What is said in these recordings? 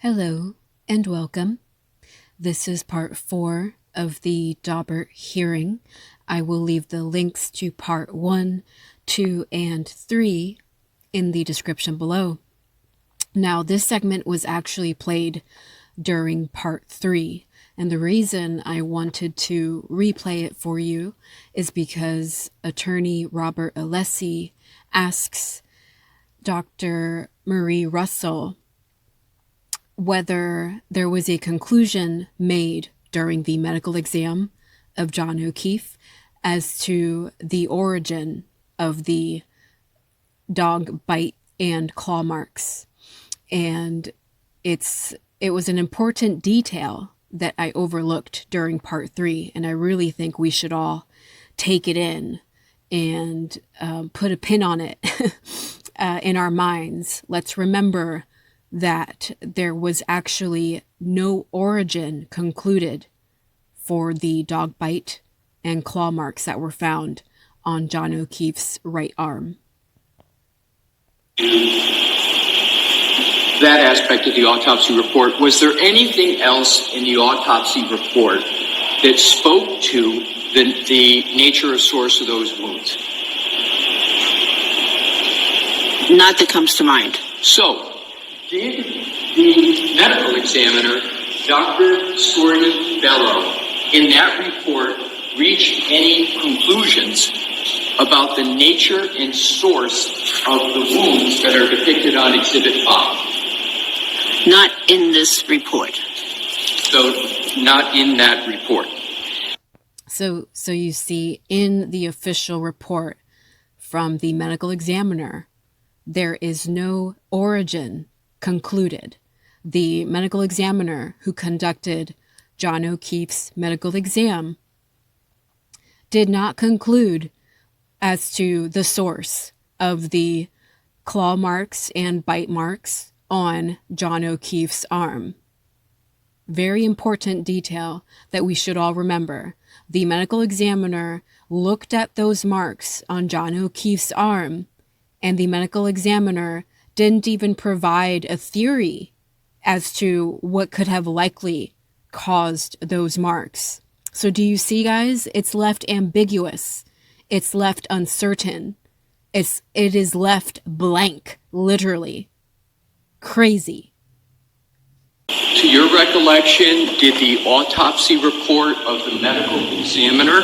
Hello and welcome. This is part 4 of the Daubert hearing. I will leave the links to part 1, 2, and 3 in the description below. Now, this segment was actually played during part 3, and the reason I wanted to replay it for you is because attorney Robert Alessi asks Dr. Marie Russell whether there was a conclusion made during the medical exam of John Okeefe as to the origin of the dog bite and claw marks. And it was an important detail that I overlooked during part 3, and I really think we should all take it in and put a pin on it in our minds. Let's remember that there was actually no origin concluded for the dog bite and claw marks that were found on John Okeefe's right arm. That aspect of the autopsy report, was there anything else in the autopsy report that spoke to the nature or source of those wounds? Not that comes to mind. So, did the medical examiner, Dr. Scorty Bello, in that report reach any conclusions about the nature and source of the wounds that are depicted on Exhibit 5? Not in this report. So, not in that report. So you see, in the official report from the medical examiner, there is no origin concluded. The medical examiner who conducted John Okeefe's medical exam did not conclude as to the source of the claw marks and bite marks on John Okeefe's arm. Very important detail that we should all remember. The medical examiner looked at those marks on John Okeefe's arm, and the medical examiner didn't even provide a theory as to what could have likely caused those marks. So do you see, guys? It's left ambiguous. It's left uncertain. It is left blank, literally. Crazy. To your recollection, did the autopsy report of the medical examiner,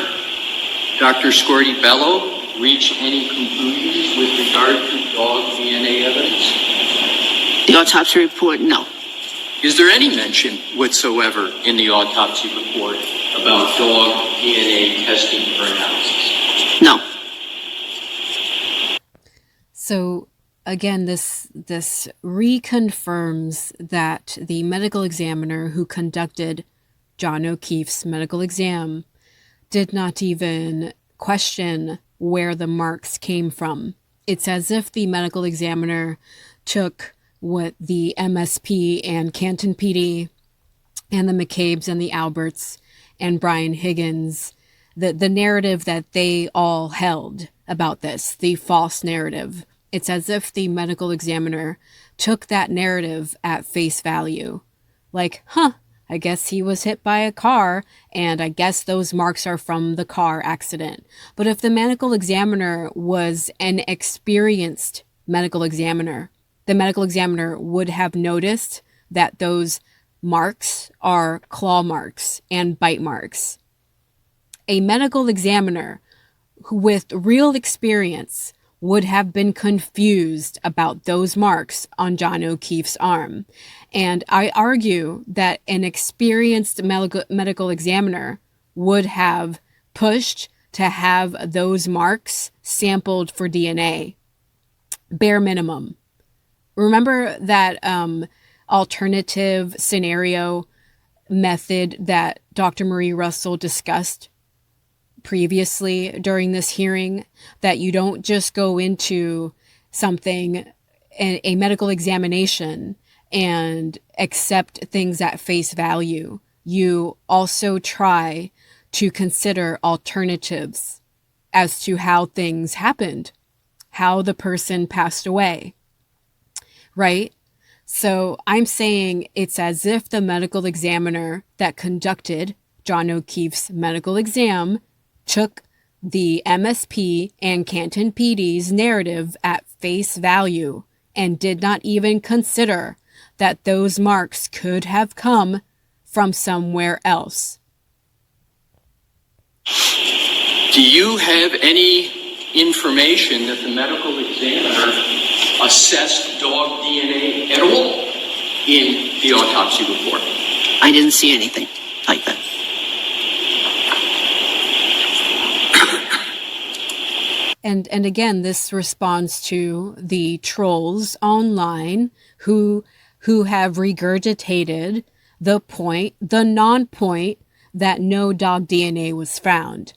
Dr. Scorty Bello, reach any conclusions with regard to dog DNA evidence? The autopsy report, no. Is there any mention whatsoever in the autopsy report about dog DNA testing for analysis? No. So again, this reconfirms that the medical examiner who conducted John Okeefe's medical exam did not even question where the marks came from. It's as if the medical examiner took what the MSP and Canton PD and the McCabe's and the Alberts and Brian Higgins, the narrative that they all held about this, the false narrative. It's as if the medical examiner took that narrative at face value. Like, I guess he was hit by a car, and I guess those marks are from the car accident. But if the medical examiner was an experienced medical examiner, the medical examiner would have noticed that those marks are claw marks and bite marks. A medical examiner with real experience would have been confused about those marks on John Okeefe's arm. And I argue that an experienced medical examiner would have pushed to have those marks sampled for DNA. Bare minimum. Remember that alternative scenario method that Dr. Marie Russell discussed previously during this hearing, that you don't just go into something, a medical examination, and accept things at face value. You also try to consider alternatives as to how things happened, how the person passed away, right? So I'm saying it's as if the medical examiner that conducted John O'Keefe's medical exam took the MSP and Canton PD's narrative at face value and did not even consider that those marks could have come from somewhere else. Do you have any information that the medical examiner assessed dog DNA at all in the autopsy report? I didn't see anything like that. And again, this responds to the trolls online who have regurgitated the non-point that no dog DNA was found.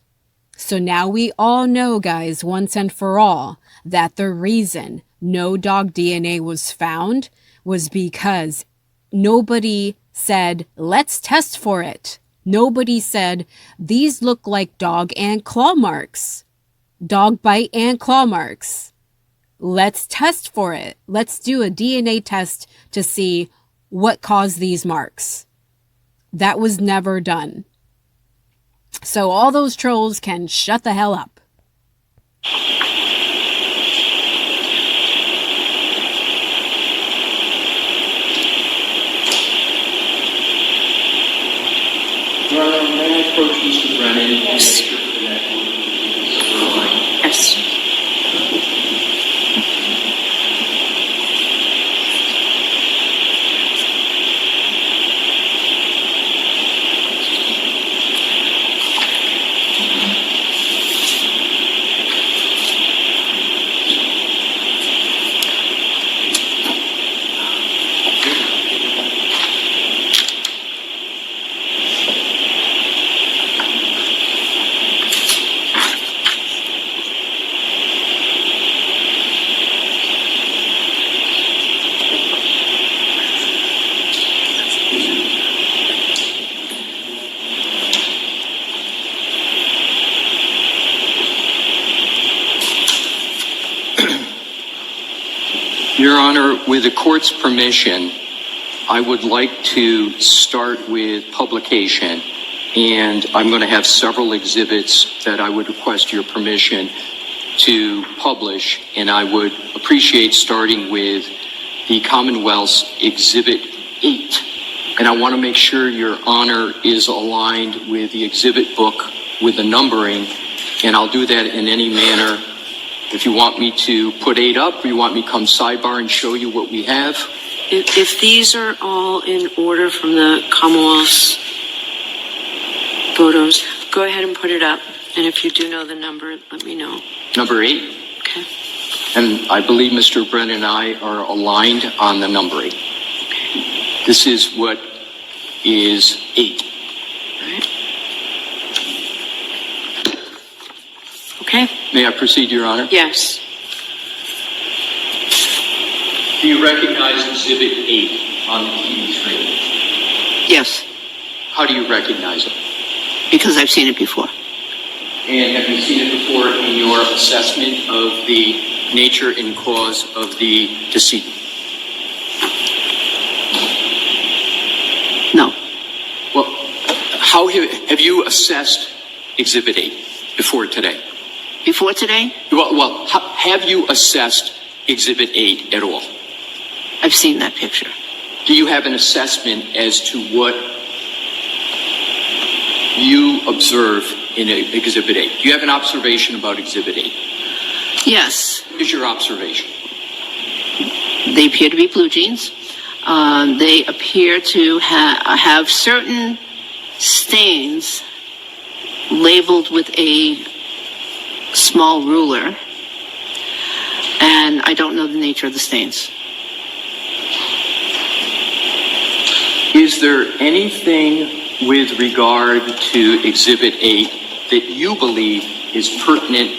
So now we all know, guys, once and for all, that the reason no dog DNA was found was because nobody said, let's test for it. Nobody said, these look like dog and claw marks. Dog bite and claw marks. Let's test for it. Let's do a DNA test to see what caused these marks. That was never done. So all those trolls can shut the hell up. Your Honor, may I approach Mr. Brennan? Yes. Yes. Your Honor, with the court's permission, I would like to start with publication, and I'm going to have several exhibits that I would request your permission to publish, and I would appreciate starting with the Commonwealth's Exhibit 8. And I want to make sure Your Honor is aligned with the exhibit book with the numbering, and I'll do that in any manner. If you want me to put 8 up, or you want me to come sidebar and show you what we have. If these are all in order from the Commonwealth's photos, go ahead and put it up. And if you do know the number, let me know. Number 8. Okay. And I believe Mr. Brennan and I are aligned on the numbering. This is what is 8. All right. Okay. May I proceed, Your Honor? Yes. Do you recognize Exhibit 8 on the TV screen? Yes. How do you recognize it? Because I've seen it before. And have you seen it before in your assessment of the nature and cause of the decedent? No. Well, how have you assessed Exhibit 8 before today? Before today, Have you assessed Exhibit 8 at all? I've seen that picture. Do you have an assessment as to what you observe in Exhibit 8? Do you have an observation about Exhibit 8? Yes. What is your observation? They appear to be blue jeans. They appear to have certain stains labeled with a small ruler, and I don't know the nature of the stains. Is there anything with regard to Exhibit 8 that you believe is pertinent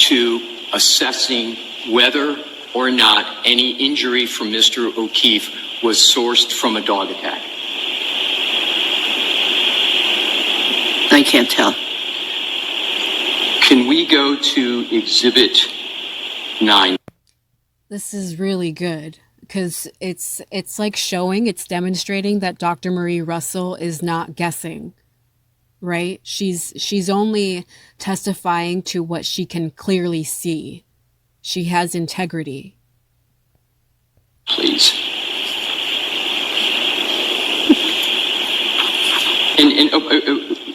to assessing whether or not any injury from Mr. Okeefe was sourced from a dog attack? I can't tell. Can we go to Exhibit 9? This is really good because it's like it's demonstrating that Dr. Marie Russell is not guessing, right? She's only testifying to what she can clearly see. She has integrity. Please. And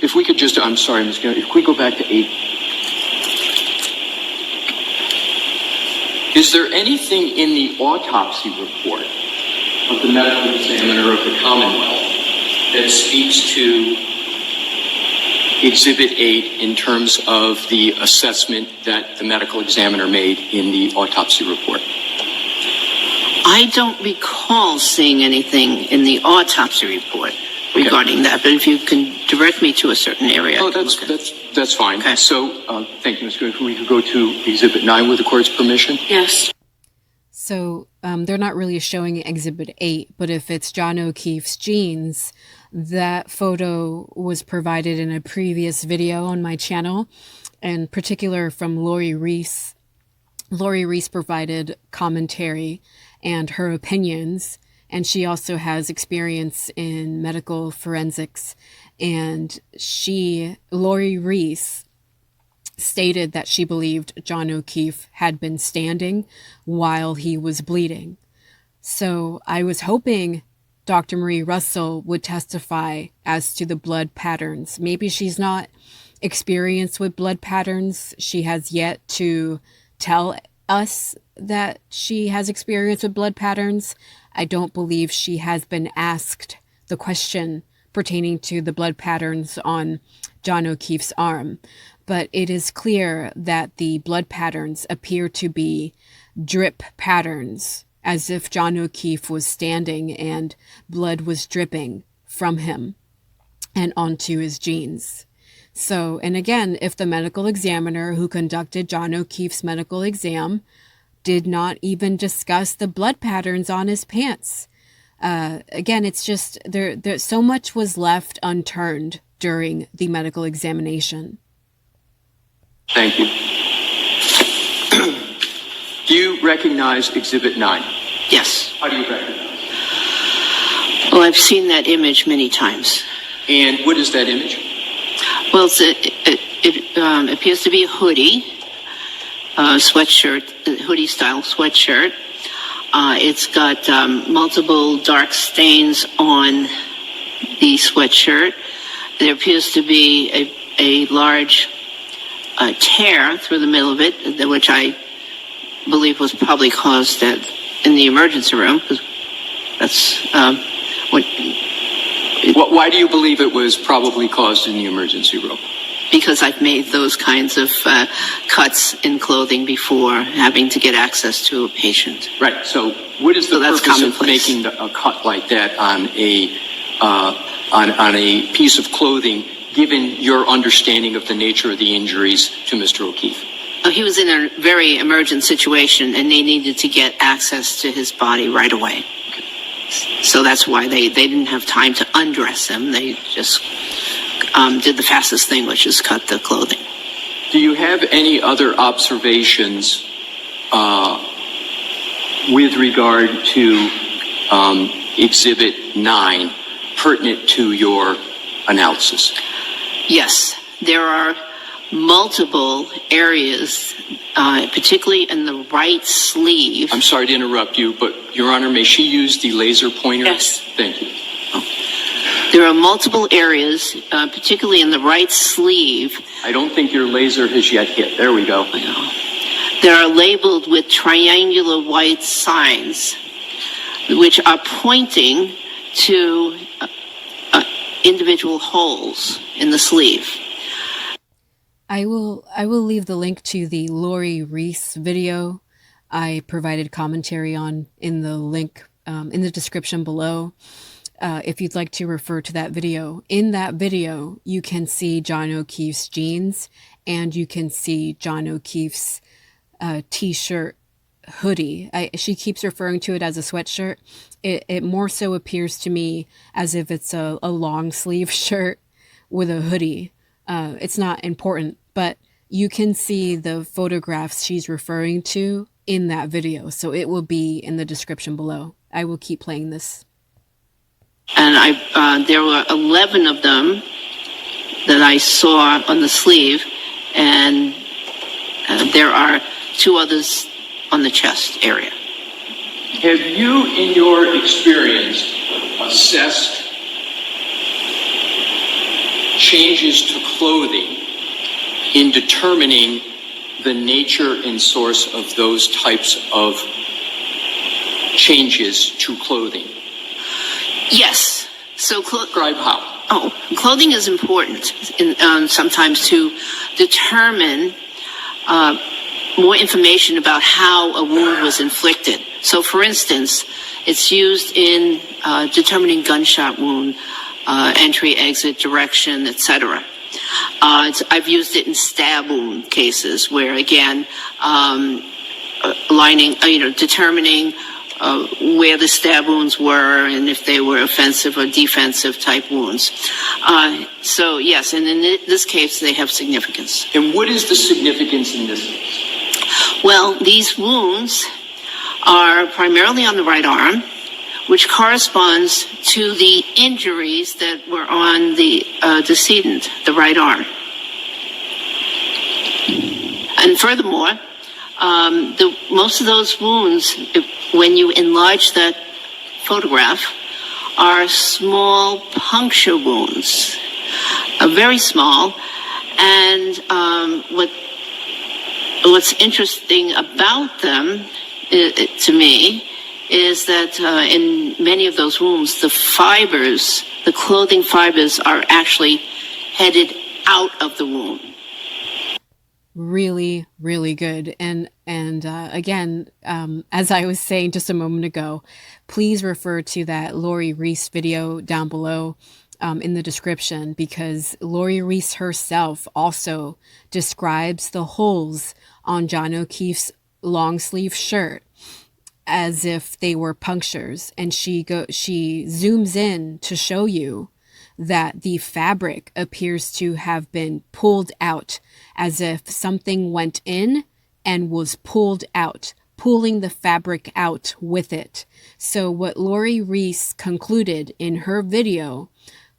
if we could just, I'm sorry, Ms. Garrett, if we go back to 8. Is there anything in the autopsy report of the medical examiner of the Commonwealth that speaks to Exhibit 8 in terms of the assessment that the medical examiner made in the autopsy report? I don't recall seeing anything in the autopsy report regarding that, but if you can direct me to a certain area. Oh, that's fine. Okay. So, thank you, Ms. Good. We could go to Exhibit 9 with the court's permission. Yes. So they're not really showing Exhibit 8, but if it's John O'Keefe's jeans, that photo was provided in a previous video on my channel, in particular from Laurie Reece. Laurie Reece provided commentary and her opinions, and she also has experience in medical forensics. And Laurie Reece, stated that she believed John O'Keefe had been standing while he was bleeding. So I was hoping Dr. Marie Russell would testify as to the blood patterns. Maybe she's not experienced with blood patterns. She has yet to tell us that she has experience with blood patterns. I don't believe she has been asked the question pertaining to the blood patterns on John O'Keefe's arm. But it is clear that the blood patterns appear to be drip patterns, as if John O'Keefe was standing and blood was dripping from him and onto his jeans. So, and again, if the medical examiner who conducted John O'Keefe's medical exam did not even discuss the blood patterns on his pants. Again, it's just, there so much was left unturned during the medical examination. Thank you. Do you recognize Exhibit 9? Yes. How do you recognize it? Well, I've seen that image many times. And what is that image? Well, it appears to be a hoodie, sweatshirt, hoodie-style sweatshirt. It's got multiple dark stains on the sweatshirt. There appears to be a large tear through the middle of it, which I believe was probably caused in the emergency room, because that's Why do you believe it was probably caused in the emergency room? Because I've made those kinds of cuts in clothing before, having to get access to a patient. Right. So what is the that's purpose of commonplace. making a cut like that on a piece of clothing, given your understanding of the nature of the injuries to Mr. O'Keefe? He was in a very emergent situation, and they needed to get access to his body right away. So that's why they didn't have time to undress him. They just did the fastest thing, which is cut the clothing. Do you have any other observations with regard to Exhibit 9 pertinent to your analysis? Yes, there are multiple areas, particularly in the right sleeve. I'm sorry to interrupt you, but Your Honor, may she use the laser pointer? Yes. Thank you. There are multiple areas, particularly in the right sleeve. I don't think your laser has yet hit. There we go. They are labeled with triangular white signs, which are pointing to individual holes in the sleeve. I will leave the link to the Laurie Reece video I provided commentary on in the link in the description below. If you'd like to refer to that video. In that video, you can see John O'Keefe's jeans, and you can see John O'Keefe's t-shirt hoodie. She keeps referring to it as a sweatshirt. It more so appears to me as if it's a long sleeve shirt with a hoodie. It's not important, but you can see the photographs she's referring to in that video. So it will be in the description below. I will keep playing this. And there were 11 of them that I saw on the sleeve, and there are 2 others on the chest area. Have you, in your experience, assessed changes to clothing in determining the nature and source of those types of changes to clothing? Yes. So Describe how. Clothing is important sometimes to determine more information about how a wound was inflicted. So, for instance, it's used in determining gunshot wound, entry, exit, direction, etc. I've used it in stab wound cases where, again, determining where the stab wounds were and if they were offensive or defensive type wounds. So, yes, and in this case, they have significance. And what is the significance in this case? Well, these wounds are primarily on the right arm, which corresponds to the injuries that were on the decedent, the right arm. And furthermore, most of those wounds, when you enlarge that photograph, are small puncture wounds, very small. And what's interesting about them, to me, is that in many of those wounds, the clothing fibers are actually headed out of the wound. Really, really good. And again, as I was saying just a moment ago, please refer to that Laurie Reece video down below in the description, because Laurie Reece herself also describes the holes on John O'Keefe's long sleeve shirt as if they were punctures, and she zooms in to show you that the fabric appears to have been pulled out, as if something went in and was pulled out, pulling the fabric out with it. So what Laurie Reece concluded in her video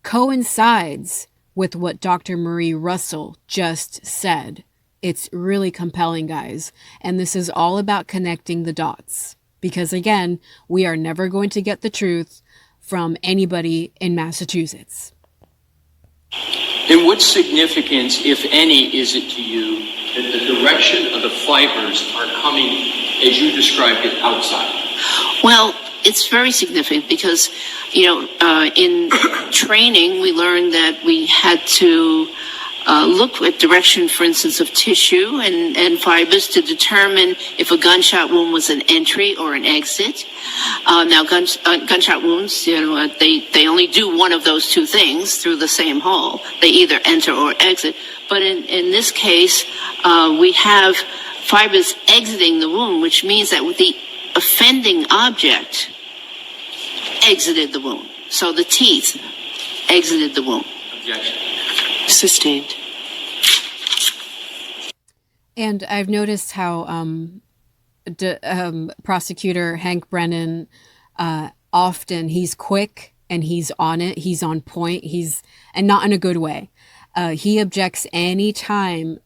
coincides with what Dr. Marie Russell just said. It's really compelling, guys. And this is all about connecting the dots. Because again, we are never going to get the truth from anybody in Massachusetts. And what significance, if any, is it to you that the direction of the fibers are coming, as you described it, outside? Well, it's very significant because, in training, we learned that we had to look at direction, for instance, of tissue and fibers to determine if a gunshot wound was an entry or an exit. Now, gunshot wounds, they only do one of those 2 things through the same hole. They either enter or exit. But in this case, we have fibers exiting the wound, which means that the offending object exited the wound. So the teeth exited the wound. Objection. Sustained. And I've noticed how prosecutor Hank Brennan, often he's quick and he's on it. He's on point. And not in a good way. He objects any time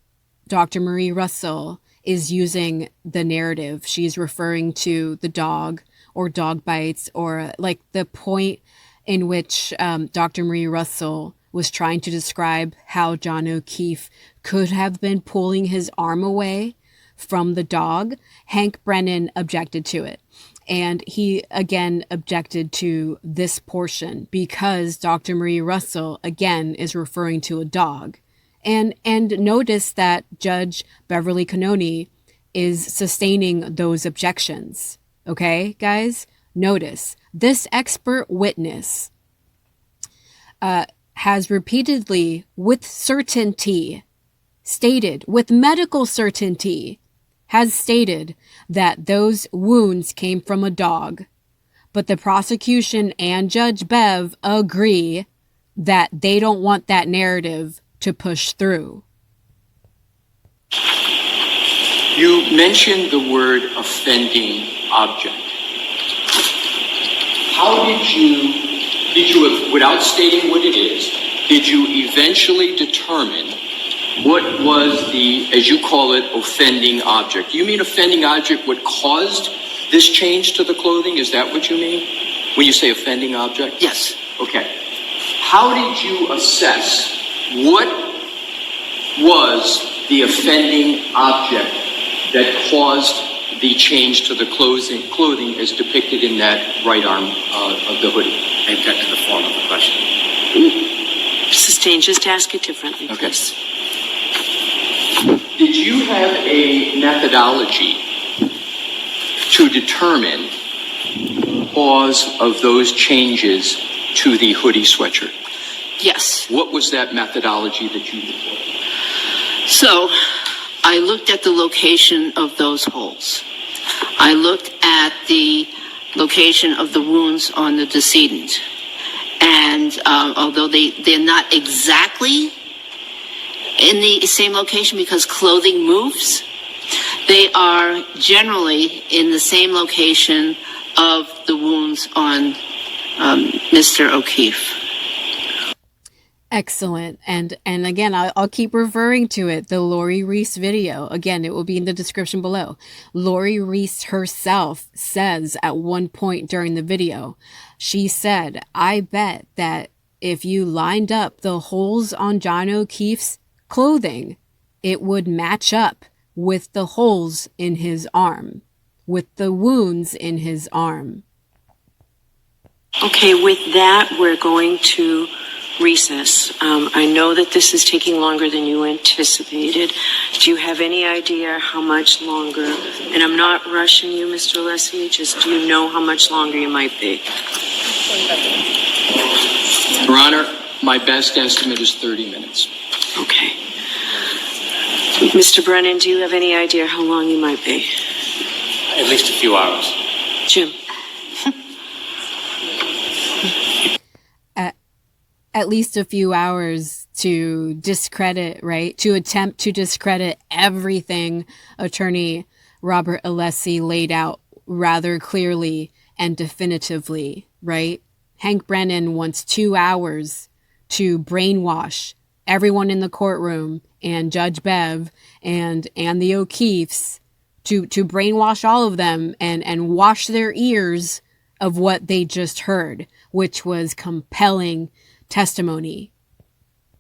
Dr. Marie Russell is using the narrative. She's referring to the dog or dog bites, or like the point in which Dr. Marie Russell was trying to describe how John O'Keefe could have been pulling his arm away from the dog. Hank Brennan objected to it. And he again objected to this portion because Dr. Marie Russell again is referring to a dog. And notice that Judge Beverly Cannoni is sustaining those objections. Okay, guys? Notice this expert witness has repeatedly, with certainty, stated, with medical certainty, has stated that those wounds came from a dog. But the prosecution and Judge Bev agree that they don't want that narrative to push through. You mentioned the word offending object. How did you, without stating what it is, did you eventually determine what was the, as you call it, offending object? You mean offending object, what caused this change to the clothing? Is that what you mean when you say offending object? Yes. Okay. How did you assess what was the offending object that caused the change to the clothing as depicted in that right arm of the hoodie? And get to the form of the question. Sustain, just ask it differently, please. Did you have a methodology to determine the cause of those changes to the hoodie sweatshirt? Yes. What was that methodology that you deployed? So I looked at the location of those holes. I looked at the location of the wounds on the decedent. And although they're not exactly in the same location because clothing moves, they are generally in the same location of the wounds on Mr. Okeefe. Excellent. And again, I'll keep referring to it. The Laurie Reece video. Again, it will be in the description below. Laurie Reece herself says at one point during the video, she said, I bet that if you lined up the holes on John O'Keefe's clothing, it would match up with the holes in his arm, with the wounds in his arm. Okay, with that, we're going to recess. I know that this is taking longer than you anticipated. Do you have any idea how much longer? And I'm not rushing you, Mr. Alessi, just do you know how much longer you might be? Your Honor, my best estimate is 30 minutes. Okay. Mr. Brennan, do you have any idea how long you might be? At least a few hours. Jim? At least a few hours to discredit, right? To attempt to discredit everything Attorney Robert Alessi laid out rather clearly and definitively, right? Hank Brennan wants 2 hours to brainwash everyone in the courtroom and Judge Bev and the O'Keefes to brainwash all of them and wash their ears of what they just heard, which was compelling testimony.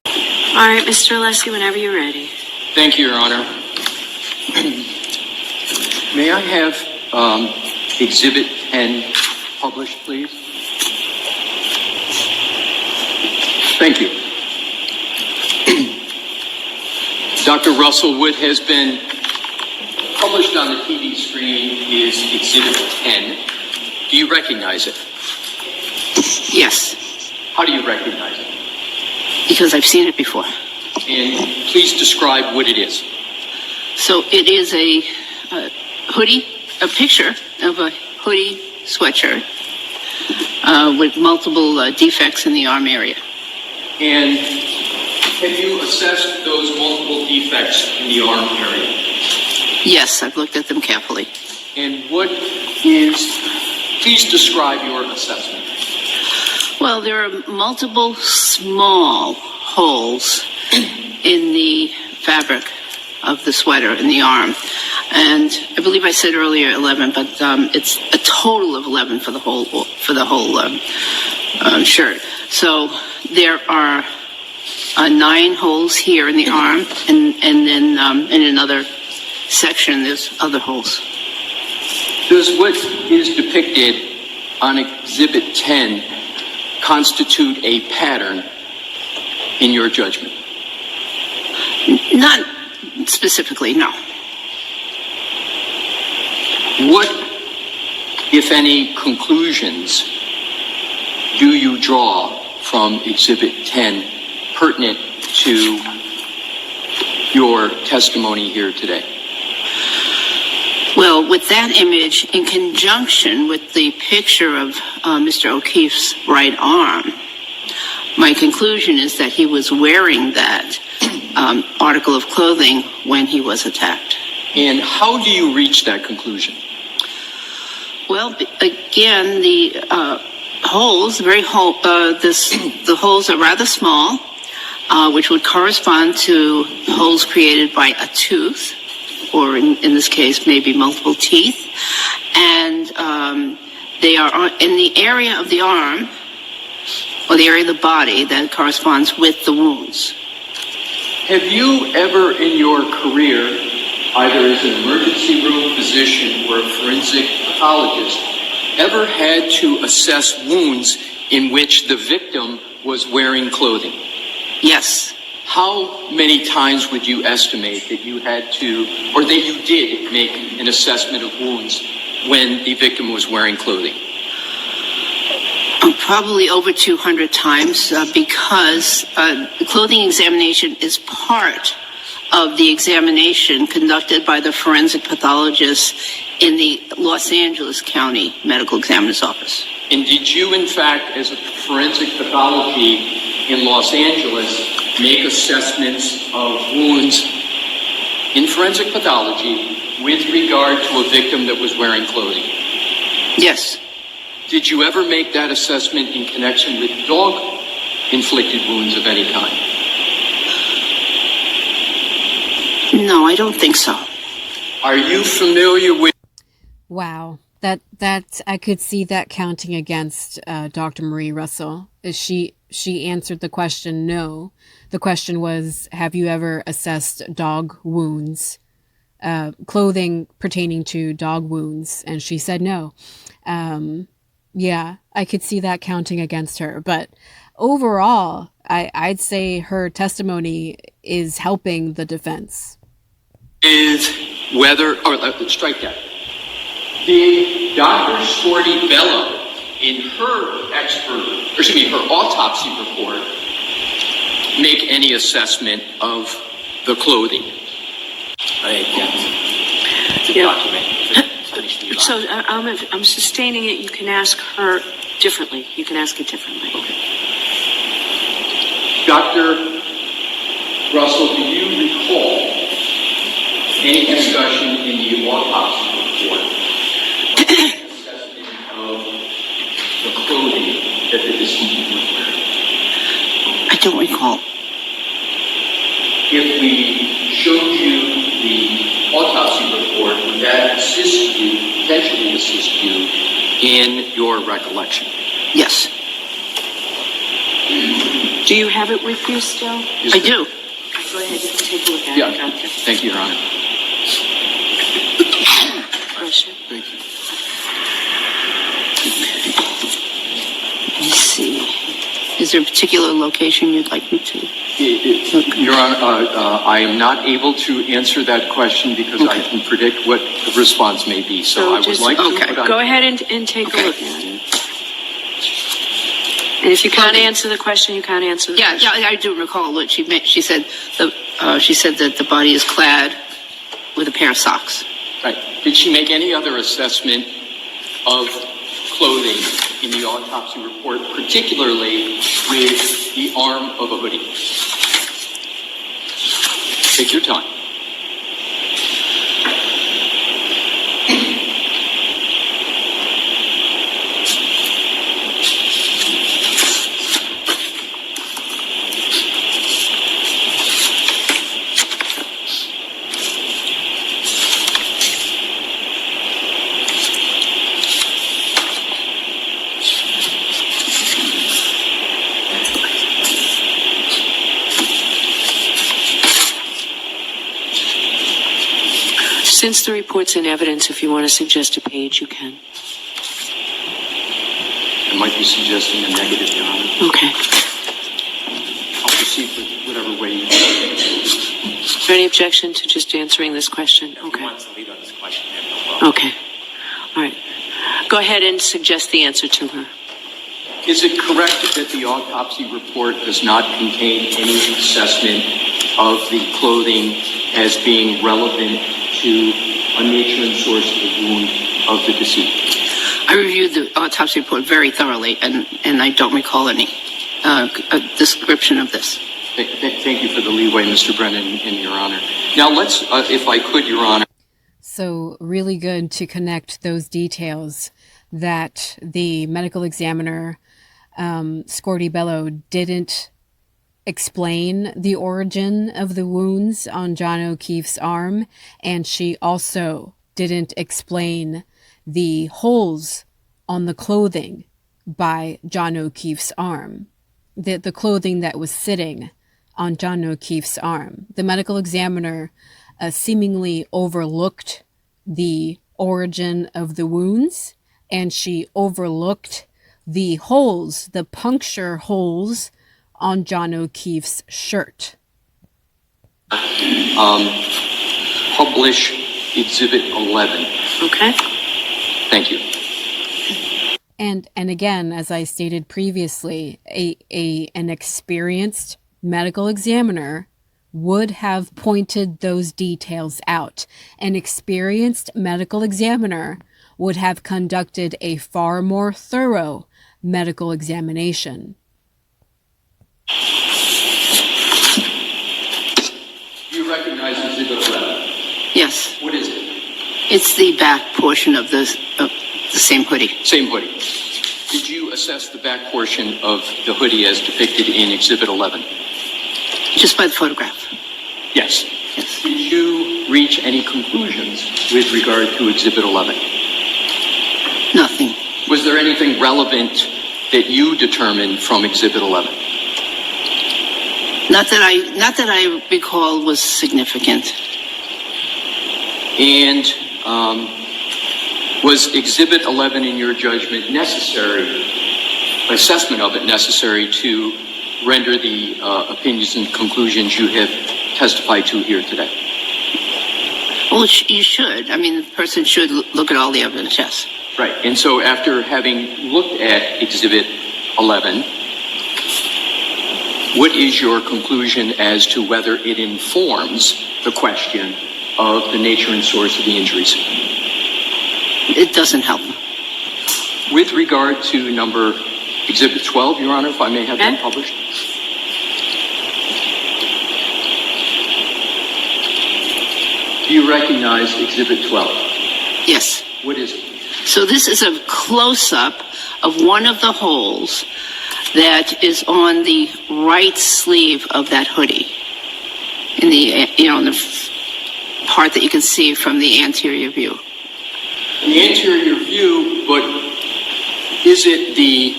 All right, Mr. Alessi, whenever you're ready. Thank you, Your Honor. May I have Exhibit 10 published, please? Thank you. Dr. Russell, what has been published on the TV screen is Exhibit 10. Do you recognize it? Yes, How do you recognize it? because I've seen it before. And please describe what it is. So it is a hoodie, a picture of a hoodie sweatshirt with multiple defects in the arm area. And have you assessed those multiple defects in the arm area? Yes, I've looked at them carefully. And please describe your assessment. Well, there are multiple small holes in the fabric of the sweater in the arm. And I believe I said earlier 11, but it's a total of 11 for the whole shirt. So there are 9 holes here in the arm, and then in another section there's other holes. Does what is depicted on Exhibit 10 constitute a pattern in your judgment? Not specifically, no. What, if any, conclusions do you draw from Exhibit 10 pertinent to your testimony here today? Well, with that image, in conjunction with the picture of Mr. O'Keefe's right arm, my conclusion is that he was wearing that article of clothing when he was attacked. And how do you reach that conclusion? Well, again, the the holes are rather small, which would correspond to holes created by a tooth, or in this case, maybe multiple teeth. And they are in the area of the arm, or the area of the body that corresponds with the wounds. Have you ever in your career, either as an emergency room physician or a forensic pathologist, ever had to assess wounds in which the victim was wearing clothing? Yes. How many times would you estimate that you had to, or that you did make an assessment of wounds when the victim was wearing clothing? Probably over 200 times, because the clothing examination is part of the examination conducted by the forensic pathologist in the Los Angeles County Medical Examiner's Office. And did you, in fact, as a forensic pathology in Los Angeles, make assessments of wounds in forensic pathology with regard to a victim that was wearing clothing? Yes. Did you ever make that assessment in connection with dog-inflicted wounds of any kind? No, I don't think so. Are you familiar with... Wow. That I could see that counting against Dr. Marie Russell. She answered the question no. The question was, have you ever assessed dog wounds, clothing pertaining to dog wounds? And she said no. Yeah, I could see that counting against her. But overall, I'd say her testimony is helping the defense. Is whether, or let's strike that. Did Dr. Scorty Bello, in her autopsy report, make any assessment of the clothing? Yes. To document. So I'm sustaining it. You can ask her differently. You can ask it differently. Okay. Dr. Russell, do you recall any discussion in the autopsy report of the assessment of the clothing that the deceased was wearing? I don't recall. If we showed you the autopsy report, would that potentially assist you in your recollection? Yes. Do you have it with you still? I do. Go ahead, you can take a look at Yeah. it. Doctor. Thank you, Your Honor. Bless you. Thank you. Let me see. Is there a particular location you'd like me to? Your Honor, I am not able to answer that question because I can predict what the response may be. So I would like to go ahead and take a look at it. And if you can't answer the question, you can't answer the question. Yeah, I do recall what she meant. She said that the body is clad with a pair of socks. Right. Did she make any other assessment of clothing in the autopsy report, particularly with the arm of a hoodie? Take your time. Since the report's in evidence, if you want to suggest a page, you can. I might be suggesting a negative, Your Honor. Okay. I'll proceed with whatever way you want. Is there any objection to just answering this question? Who Okay. wants to lead on this question? I have no problem. Okay. All right. Go ahead and suggest the answer to her. Is it correct that the autopsy report does not contain any assessment of the clothing as being relevant to a nature and source of the wound of the deceased? I reviewed the autopsy report very thoroughly, and I don't recall any description of this. Thank you for the leeway, Mr. Brennan, and Your Honor. Now let's, if I could, Your Honor. So really good to connect those details that the medical examiner, Scorty Bello, didn't explain the origin of the wounds on John O'Keefe's arm, and she also didn't explain the holes on the clothing by John O'Keefe's arm, the clothing that was sitting on John O'Keefe's arm. The medical examiner seemingly overlooked the origin of the wounds, and she overlooked the holes, the puncture holes on John O'Keefe's shirt. Publish Exhibit 11. Okay. Thank you. And again, as I stated previously, an experienced medical examiner would have pointed those details out. An experienced medical examiner would have conducted a far more thorough medical examination. Do you recognize Exhibit 11? Yes, What is it? it's the back portion of the same hoodie. Same hoodie. Did you assess the back portion of the hoodie as depicted in Exhibit 11? Just by the photograph. Yes. Yes. Did you reach any conclusions with regard to Exhibit 11? Nothing. Was there anything relevant that you determined from Exhibit 11? Not that I recall was significant. And was Exhibit 11, in your judgment, necessary, assessment of it necessary to render the opinions and conclusions you have testified to here today? Well, you should. I mean, the person should look at all the evidence, yes. Right. And so after having looked at Exhibit 11, what is your conclusion as to whether it informs the question of the nature and source of the injuries? It doesn't help. With regard to number Exhibit 12, Your Honor, if I may have that published. Do you recognize Exhibit 12? Yes. What is it? So this is a close-up of one of the holes that is on the right sleeve of that hoodie. In the, in the part that you can see from the anterior view. The anterior view, but is it the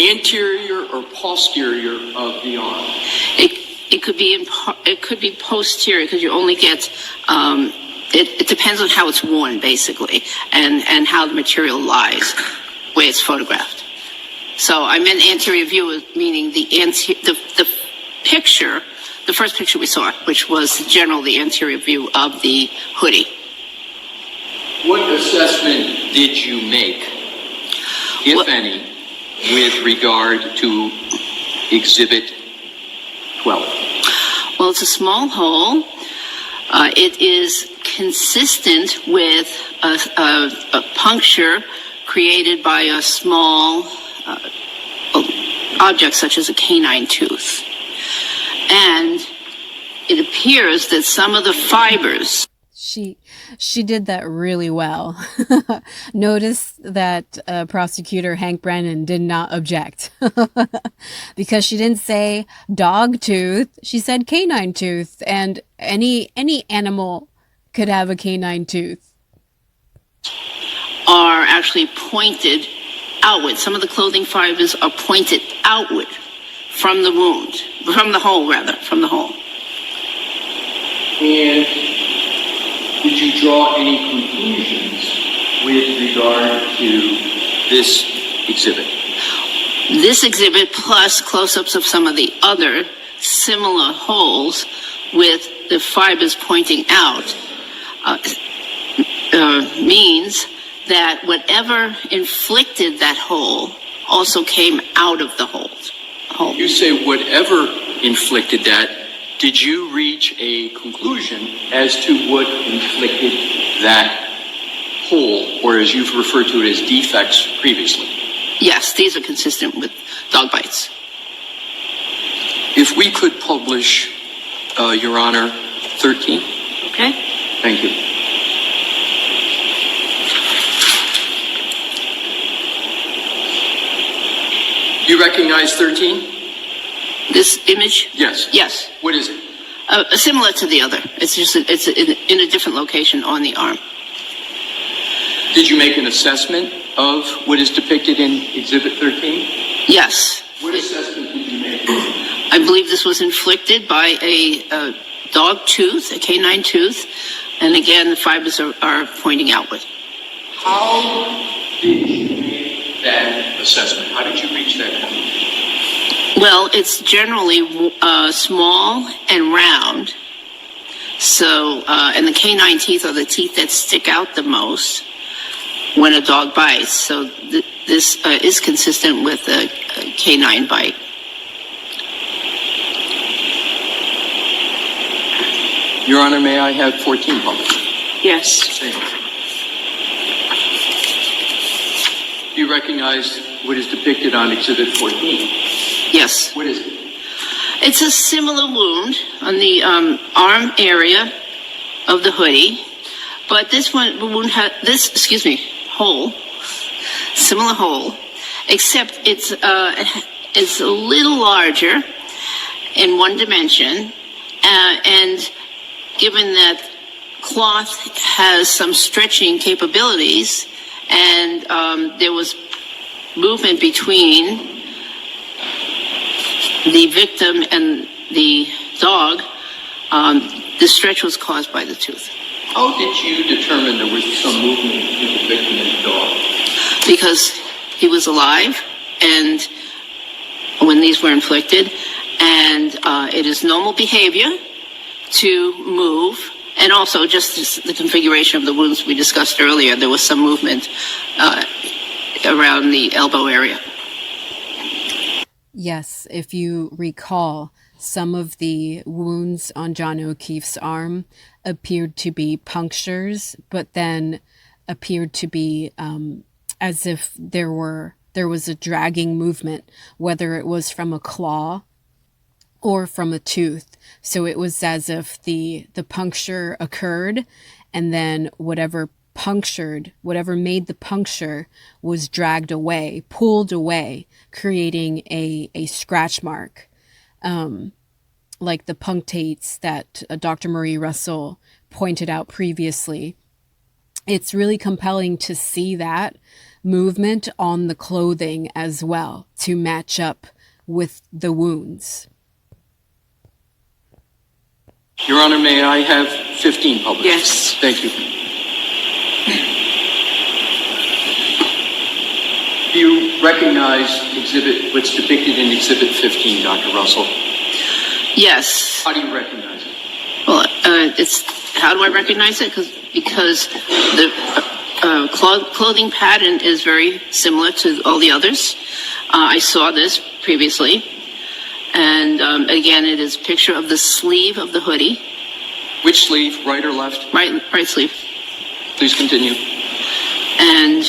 anterior or posterior of the arm? It could be it could be posterior because you only get it depends on how it's worn basically and how the material lies, the way it's photographed. So I meant anterior view, meaning the picture, the first picture we saw, which was the anterior view of the hoodie. What assessment did you make, if any, with regard to Exhibit 12? Well, it's a small hole. It is consistent with a puncture created by a small object such as a canine tooth. And it appears that some of the fibers... She did that really well. Notice that prosecutor Hank Brennan did not object because she didn't say dog tooth. She said canine tooth, and any animal could have a canine tooth. Are actually pointed outward. Some of the clothing fibers are pointed outward from the wound, from the hole. And did you draw any conclusions with regard to this exhibit? This exhibit, plus close-ups of some of the other similar holes with the fibers pointing out, means that whatever inflicted that hole also came out of the hole. You say whatever inflicted that. Did you reach a conclusion as to what inflicted that hole, or as you've referred to it as defects previously? Yes, these are consistent with dog bites. If we could publish, Your Honor, 13. Okay. Thank you. You recognize 13? This image? Yes. Yes. What is it? Similar to the other. It's just it's in a different location on the arm. Did you make an assessment of what is depicted in Exhibit 13? Yes. What assessment did you make? I believe this was inflicted by a dog tooth, a canine tooth, and again, the fibers are pointing outward. How did you make that assessment? How did you reach that conclusion? Well, it's generally small and round. So, and the canine teeth are the teeth that stick out the most when a dog bites. So this is consistent with a canine bite. Your Honor, may I have 14 published? Yes. Do you recognize what is depicted on Exhibit 14? Yes. What is it? It's a similar wound on the arm area of the hoodie, but this wound has hole, similar hole, except it's a little larger in one dimension, and given that cloth has some stretching capabilities, and there was movement between the victim and the dog, the stretch was caused by the tooth. How did you determine there was some movement between the victim and the dog? Because he was alive, and when these were inflicted, and it is normal behavior to move, and also just the configuration of the wounds we discussed earlier, there was some movement around the elbow area. Yes, if you recall, some of the wounds on John Okeefe's arm appeared to be punctures, but then appeared to be as if there was a dragging movement, whether it was from a claw or from a tooth. So it was as if the puncture occurred, and then whatever made the puncture was dragged away, pulled away, creating a scratch mark, like the punctates that Dr. Marie Russell pointed out previously. It's really compelling to see that movement on the clothing as well to match up with the wounds. Your Honor, may I have 15 published? Yes. Thank you. Do you recognize what's depicted in Exhibit 15, Dr. Russell? Yes. How do you recognize it? Well, how do I recognize it? Because the clothing pattern is very similar to all the others. I saw this previously. And again, it is a picture of the sleeve of the hoodie. Which sleeve, right or left? Right sleeve. Please continue. And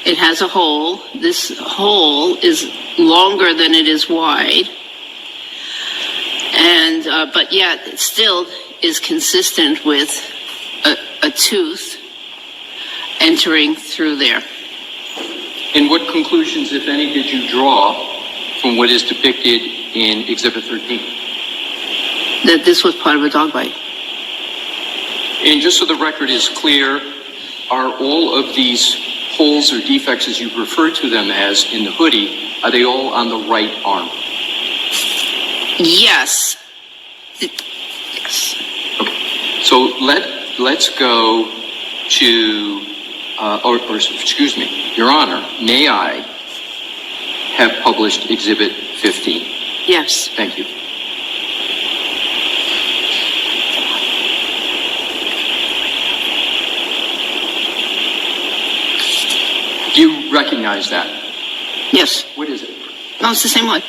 it has a hole. This hole is longer than it is wide. And but yet it still is consistent with a tooth entering through there. And what conclusions, if any, did you draw from what is depicted in Exhibit 13? That this was part of a dog bite. And just so the record is clear, are all of these holes or defects, as you refer to them as in the hoodie, are they all on the right arm? Yes. Yes. Okay. So let's go to, excuse me, Your Honor, may I have published Exhibit 15? Yes. Thank you. Do you recognize that? Yes. What is it? No, it's the same one.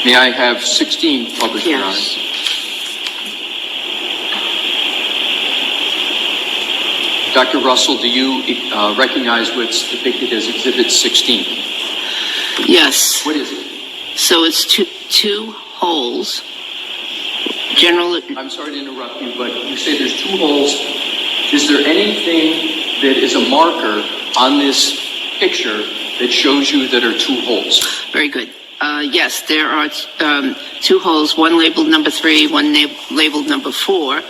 May I have 16 published, Your Honor? Yes. Dr. Russell, do you recognize what's depicted as Exhibit 16? Yes. What is it? So it's two holes. Generally, I'm sorry to interrupt you, but you say there's two holes. Is there anything that is a marker on this picture that shows you that are two holes? Very good. Yes, there are two holes, one labeled number 3, one labeled number 4.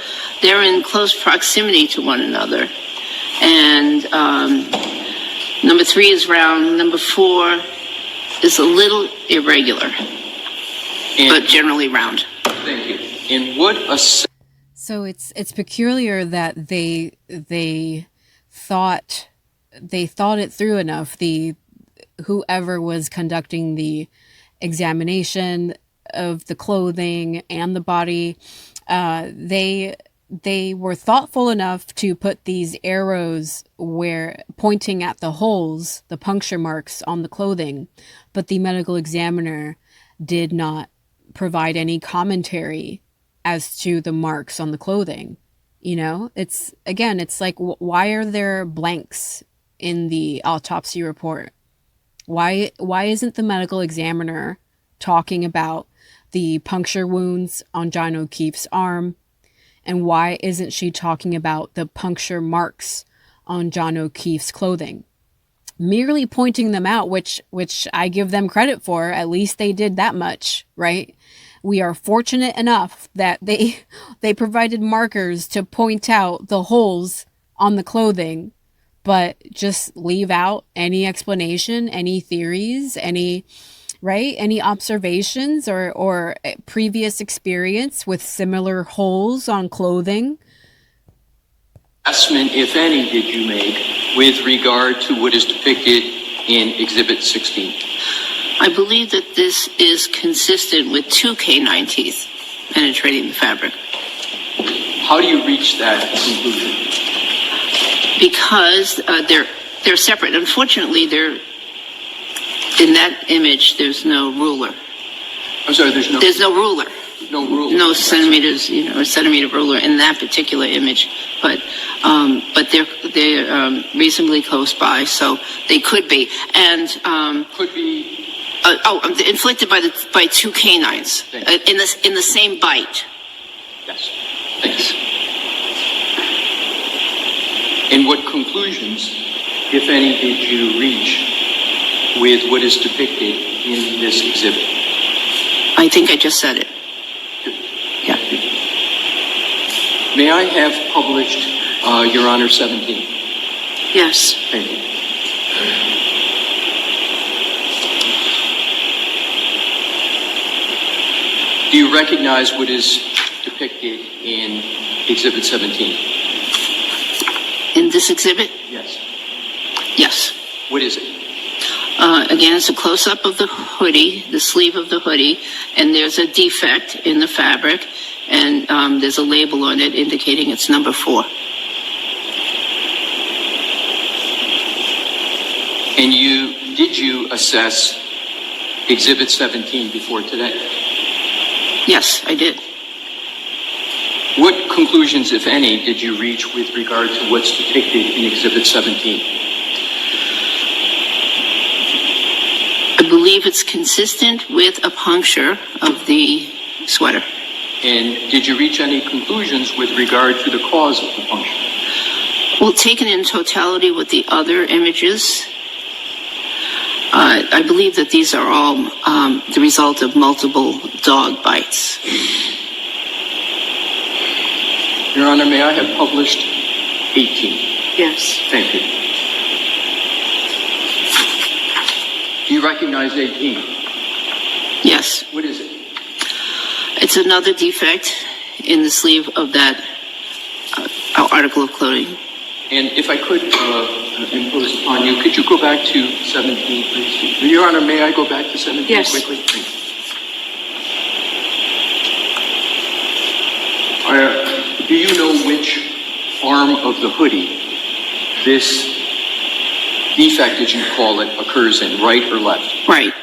They're in close proximity to one another. And number 3 is round, number 4 is a little irregular, but generally round. Thank you. And what So it's peculiar that they thought it through enough. Whoever was conducting the examination of the clothing and the body, they were thoughtful enough to put these arrows pointing at the holes, the puncture marks on the clothing, but the medical examiner did not provide any commentary as to the marks on the clothing. You know, it's like, why are there blanks in the autopsy report? Why isn't the medical examiner talking about the puncture wounds on John Okeefe's arm? And why isn't she talking about the puncture marks on John Okeefe's clothing? Merely pointing them out, which I give them credit for, at least they did that much, right? We are fortunate enough that they provided markers to point out the holes on the clothing, but just leave out any explanation, any theories, any observations or previous experience with similar holes on clothing. Assessment, if any, did you make with regard to what is depicted in Exhibit 16? I believe that this is consistent with 2 canine teeth penetrating the fabric. How do you reach that conclusion? Because they're separate. Unfortunately, in that image, there's no ruler. I'm sorry, there's no ruler. No ruler. No centimeters, a centimeter ruler in that particular image. But they're reasonably close by, so they could be. And could be. Inflicted by 2 canines in the same bite. Yes. Thanks. And what conclusions, if any, did you reach with what is depicted in this exhibit? I think I just said it. Good. Yeah. May I have published Your Honor 17? Yes. Thank you. Do you recognize what is depicted in Exhibit 17? In this exhibit? Yes. Yes. What is it? Again, it's a close-up of the hoodie, the sleeve of the hoodie, and there's a defect in the fabric, and there's a label on it indicating it's number 4. And did you assess Exhibit 17 before today? Yes, I did. What conclusions, if any, did you reach with regard to what's depicted in Exhibit 17? I believe it's consistent with a puncture of the sweater. And did you reach any conclusions with regard to the cause of the puncture? Well, taken in totality with the other images, I believe that these are all the result of multiple dog bites. Your Honor, may I have published 18? Yes. Thank you. Do you recognize 18? Yes. What is it? It's another defect in the sleeve of that article of clothing. And if I could impose upon you, could you go back to 17, please? Your Honor, may I go back to 17 Yes. quickly? Thank you. Do you know which arm of the hoodie this defect, as you call it, occurs in, right or left? Right.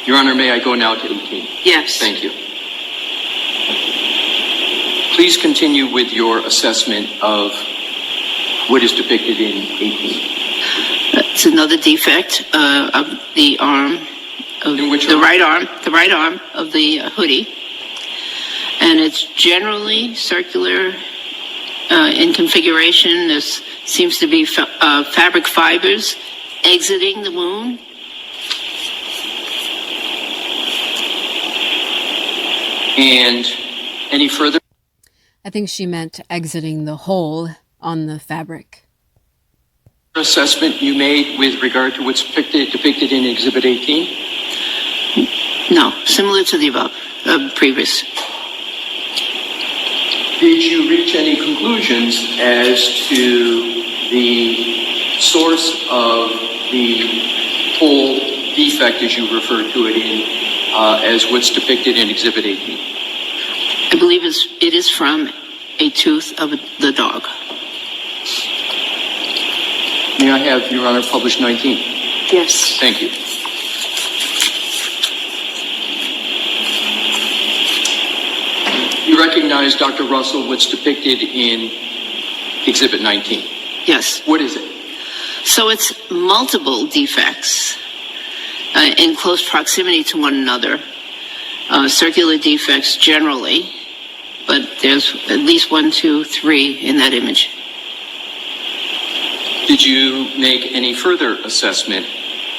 Your Honor, may I go now to 18? Yes. Thank you. Please continue with your assessment of what is depicted in 18. It's another defect of the arm, of In which the arm? right arm of the hoodie, and it's generally circular in configuration. There seems to be fabric fibers exiting the wound. And any further I think she meant exiting the hole on the fabric. assessment you made with regard to what's depicted in Exhibit 18? No, similar to the above, previous. Did you reach any conclusions as to the source of the hole defect, as you referred to it as what's depicted in Exhibit 18? I believe it is from a tooth of the dog. May I have, Your Honor, published 19? Yes. Thank you. You recognize, Dr. Russell, what's depicted in Exhibit 19? Yes. What is it? So it's multiple defects in close proximity to one another, circular defects generally, but there's at least 1, 2, 3 in that image. Did you make any further assessment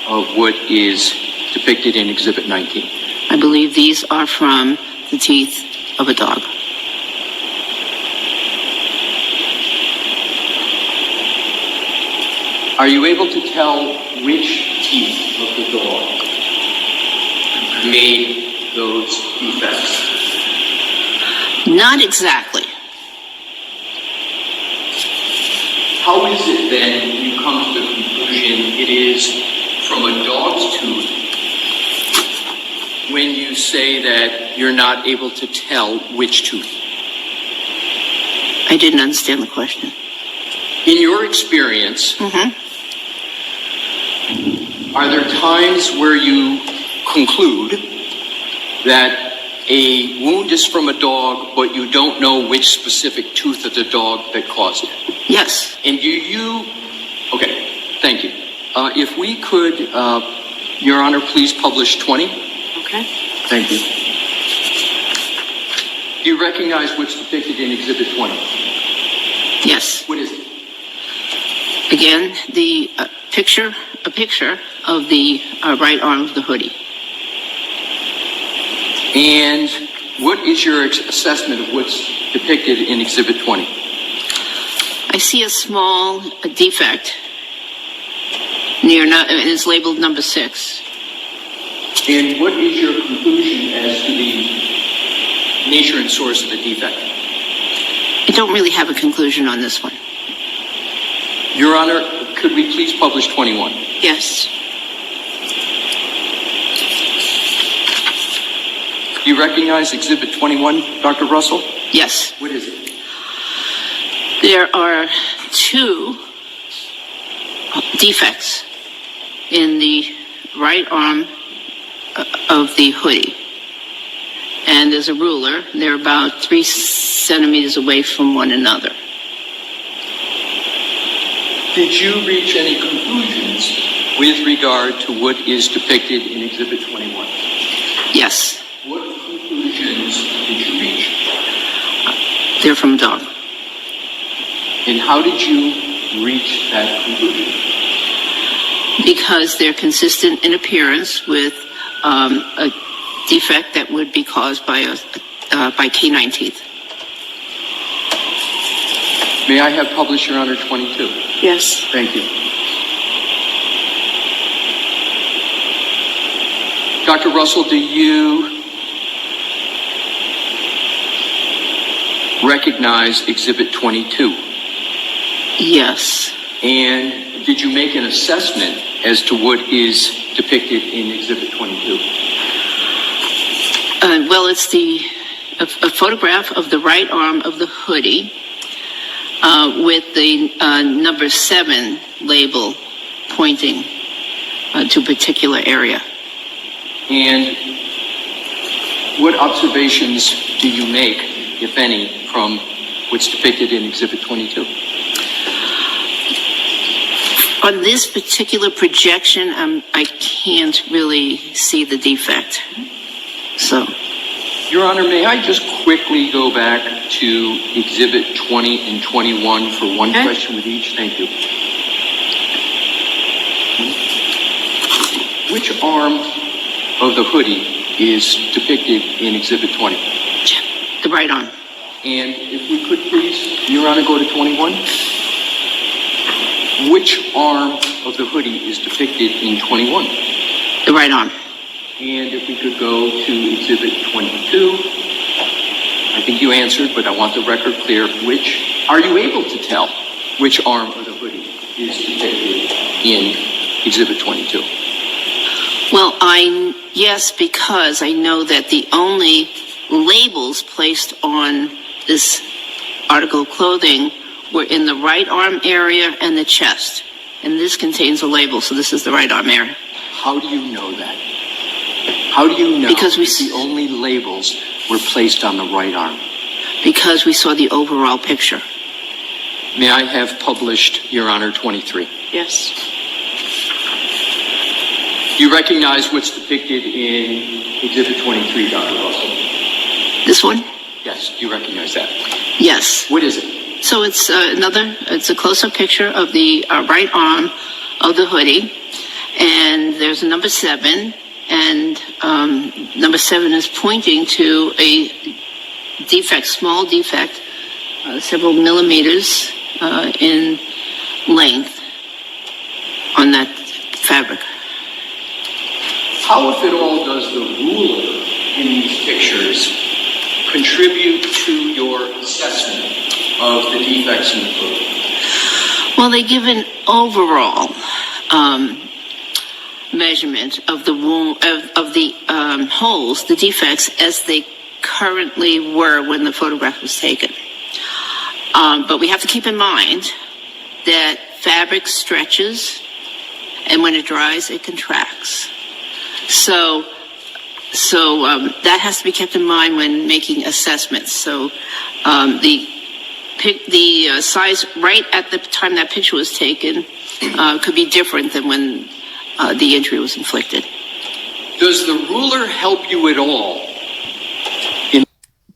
of what is depicted in Exhibit 19? I believe these are from the teeth of a dog. Are you able to tell which teeth of the dog made those defects? Not exactly. How is it then you come to the conclusion it is from a dog's tooth when you say that you're not able to tell which tooth? I didn't understand the question. In your experience, are there times where you conclude that a wound is from a dog, but you don't know which specific tooth of the dog that caused it? Yes. And okay, thank you. If we could, Your Honor, please publish 20. Okay. Thank you. Do you recognize what's depicted in Exhibit 20? Yes. What is it? Again, a picture of the right arm of the hoodie. And what is your assessment of what's depicted in Exhibit 20? I see a small defect near, and it's labeled number 6. And what is your conclusion as to the nature and source of the defect? I don't really have a conclusion on this one. Your Honor, could we please publish 21? Yes. Do you recognize Exhibit 21, Dr. Russell? Yes. What is it? There are 2 defects in the right arm of the hoodie. And there's a ruler. They're about 3 centimeters away from one another. Did you reach any conclusions with regard to what is depicted in Exhibit 21? Yes. What conclusions did you reach? They're from a dog. And how did you reach that conclusion? Because they're consistent in appearance with a defect that would be caused by canine teeth. May I have published, Your Honor, 22? Yes. Thank you. Dr. Russell, do you recognize Exhibit 22? Yes. And did you make an assessment as to what is depicted in Exhibit 22? Well, it's a photograph of the right arm of the hoodie with the number 7 label pointing to a particular area. And what observations do you make, if any, from what's depicted in Exhibit 22? On this particular projection, I can't really see the defect. So, Your Honor, may I just quickly go back to Exhibit 20 and 21 for one question with each? Thank you. which arm of the hoodie is depicted in Exhibit 20? The right arm. And if we could please, Your Honor, go to 21. Which arm of the hoodie is depicted in 21? The right arm. And if we could go to Exhibit 22. I think you answered, but I want the record clear. Are you able to tell which arm of the hoodie is depicted in Exhibit 22? Well, yes, because I know that the only labels placed on this article of clothing were in the right arm area and the chest. And this contains a label, so this is the right arm area. How do you know that? How do you know because the only labels were placed on the right arm? Because we saw the overall picture. May I have published, Your Honor, 23? Yes. Do you recognize what's depicted in Exhibit 23, Dr. Russell? This one? Yes, do you recognize that? Yes. What is it? So it's a close-up picture of the right arm of the hoodie, and there's a number 7, and number 7 is pointing to a defect, small defect, several millimeters in length on that fabric. How, if at all, does the ruler in these pictures contribute to your assessment of the defects in the clothing? Well, they give an overall measurement of the wound, of the holes, the defects, as they currently were when the photograph was taken. But we have to keep in mind that fabric stretches, and when it dries, it contracts. So that has to be kept in mind when making assessments. So the size right at the time that picture was taken could be different than when the injury was inflicted. Does the ruler help you at all?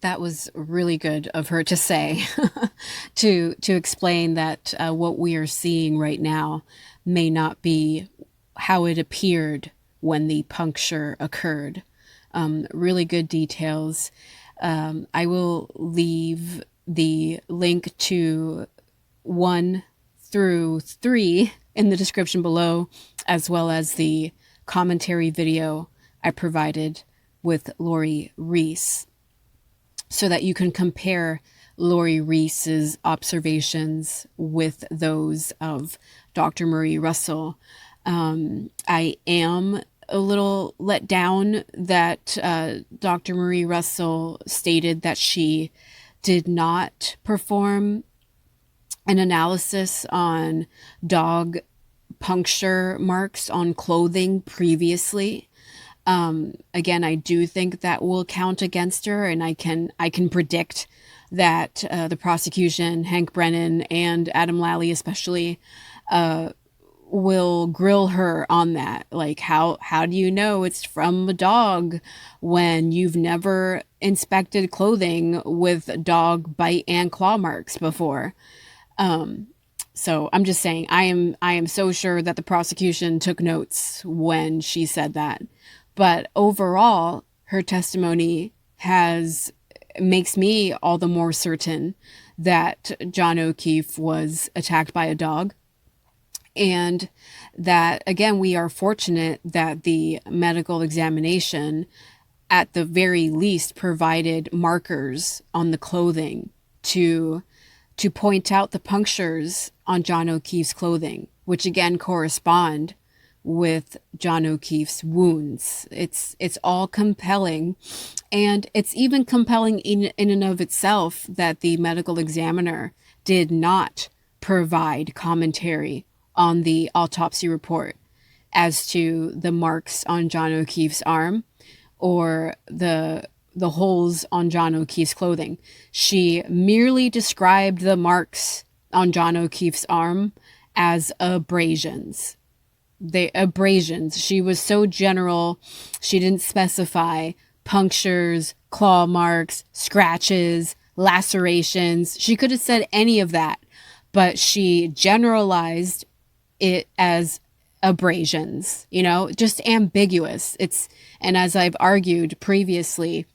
That was really good of her to say, to explain that what we are seeing right now may not be how it appeared when the puncture occurred. Really good details. I will leave the link to 1 through 3 in the description below, as well as the commentary video I provided with Laurie Reece, so that you can compare Laurie Reece's observations with those of Dr. Marie Russell. I am a little let down that Dr. Marie Russell stated that she did not perform an analysis on dog puncture marks on clothing previously. Again, I do think that will count against her, and I can predict that the prosecution, Hank Brennan and Adam Lally especially, will grill her on that. Like, how do you know it's from a dog when you've never inspected clothing with dog bite and claw marks before? So I'm just saying, I am so sure that the prosecution took notes when she said that. But overall, her testimony makes me all the more certain that John Okeefe was attacked by a dog. And that, again, we are fortunate that the medical examination, at the very least, provided markers on the clothing to point out the punctures on John Okeefe's clothing, which again correspond with John Okeefe's wounds. It's all compelling, and it's even compelling in and of itself that the medical examiner did not provide commentary on the autopsy report as to the marks on John Okeefe's arm or the holes on John Okeefe's clothing. She merely described the marks on John Okeefe's arm as abrasions. She was so general. She didn't specify punctures, claw marks, scratches, lacerations. She could have said any of that, but she generalized it as abrasions, just ambiguous. And as I've argued previously,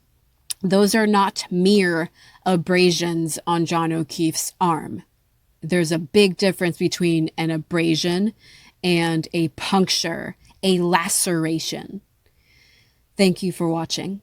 those are not mere abrasions on John O'Keefe's arm. There's a big difference between an abrasion and a puncture, a laceration. Thank you for watching.